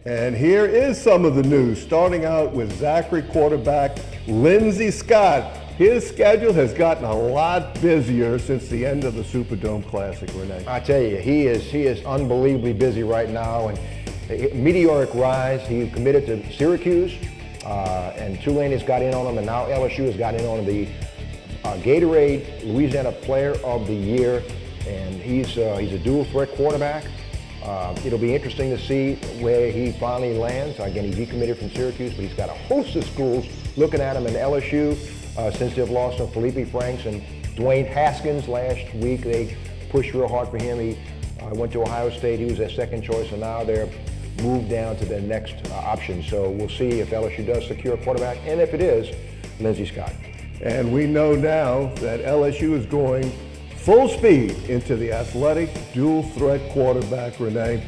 And here is some of the news, starting out with Zachary quarterback Lindsey Scott. His schedule has gotten a lot busier since the end of the Superdome Classic, Renee. I tell you, he is unbelievably busy right now, and a meteoric rise. He committed to Syracuse, and Tulane has got in on him, and now LSU has got in on him. The Gatorade Louisiana Player of the Year, and he's a dual threat quarterback. It'll be interesting to see where he finally lands. Again, he decommitted from Syracuse, but he's got a host of schools looking at him in LSU since they've lost on Felipe Franks and Dwayne Haskins last week. They pushed real hard for him. He went to Ohio State. He was their second choice, and now they're moved down to their next option. So we'll see if LSU does secure a quarterback, and if it is, Lindsey Scott. And we know now that LSU is going full speed into the athletic dual threat quarterback, Renee.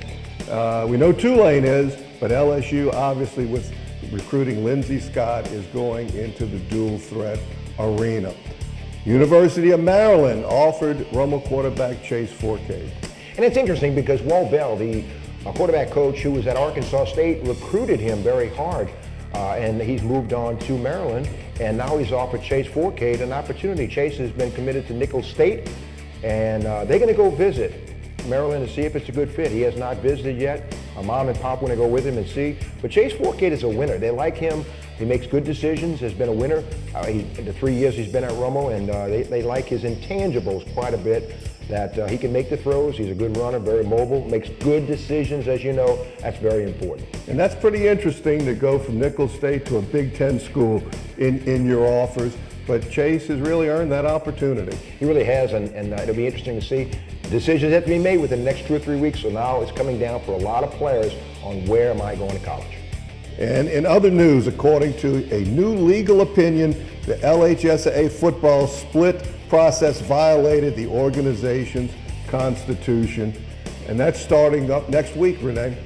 We know Tulane is, but LSU obviously with recruiting Lindsey Scott is going into the dual threat arena. University of Maryland offered Rummel quarterback Chase Forcade. And it's interesting because Walt Bell, the quarterback coach who was at Arkansas State, recruited him very hard. And he's moved on to Maryland, and now he's offered Chase Forcade an opportunity. Chase has been committed to Nicholls State, and they're going to go visit Maryland to see if it's a good fit. He has not visited yet. Mom and Pop want to go with him and see. But Chase Forcade is a winner. They like him. He makes good decisions, has been a winner in the 3 years he's been at Rummel, and they like his intangibles quite a bit, that he can make the throws. He's a good runner, very mobile, makes good decisions, as you know. That's very important. And that's pretty interesting to go from Nicholls State to a Big Ten school in your offers. But Chase has really earned that opportunity. He really has, and it'll be interesting to see. Decisions have to be made within the next 2 or 3 weeks, so now it's coming down for a lot of players on where am I going to college. And in other news, according to a new legal opinion, the LHSAA football split process violated the organization's constitution. And that's starting up next week, Renee.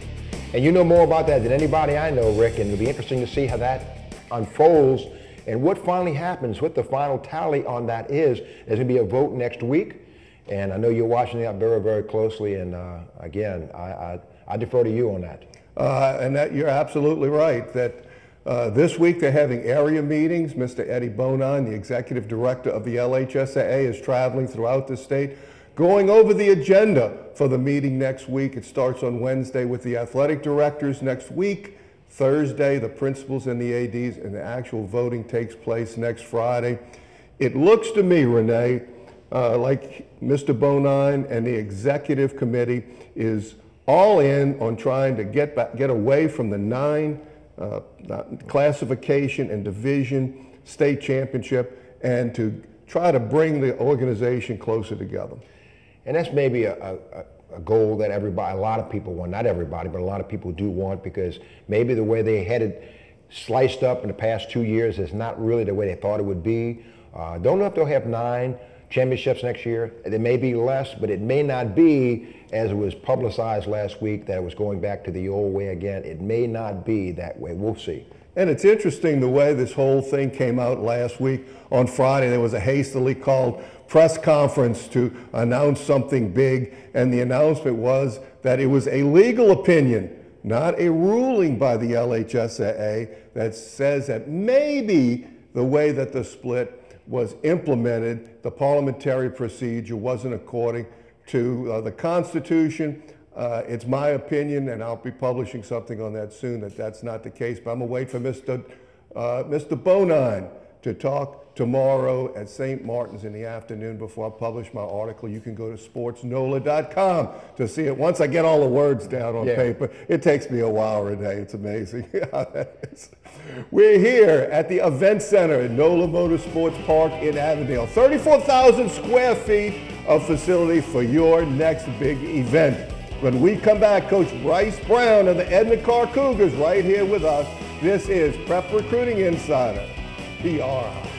And you know more about that than anybody I know, Rick, and it'll be interesting to see how that unfolds and what finally happens, what the final tally on that is. There's going to be a vote next week, and I know you're watching that very, very closely, and again, I defer to you on that. And that you're absolutely right, that this week they're having area meetings. Mr. Eddie Bonin, the executive director of the LHSAA, is traveling throughout the state, going over the agenda for the meeting next week. It starts on Wednesday with the athletic directors next week. Thursday, the principals and the ADs, and the actual voting takes place next Friday. It looks to me, Renee, like Mr. Bonin and the executive committee is all in on trying to get away from the 9 classification and division state championship and to try to bring the organization closer together. And that's maybe a goal that everybody, a lot of people want, not everybody, but a lot of people do want, because maybe the way they had it sliced up in the past 2 years is not really the way they thought it would be. Don't know if they'll have 9 championships next year. There may be less, but it may not be, as it was publicized last week, that it was going back to the old way again. It may not be that way. We'll see. And it's interesting the way this whole thing came out last week. On Friday, there was a hastily called press conference to announce something big, and the announcement was that it was a legal opinion, not a ruling by the LHSAA, that says that maybe the way that the split was implemented, the parliamentary procedure wasn't according to the Constitution. It's my opinion, and I'll be publishing something on that soon, that that's not the case. But I'm going to wait for Mr. Bonin to talk tomorrow at St. Martin's in the afternoon before I publish my article. You can go to sportsnola.com to see it. Once I get all the words down on paper, it takes me a while, Renee. It's amazing. We're here at the Event Center at NOLA Motorsports Park in Avondale. 34,000 square feet of facility for your next big event. When we come back, Coach Bryce Brown of the Edna Carr Cougars right here with us. This is Prep Recruiting Insider, PRI.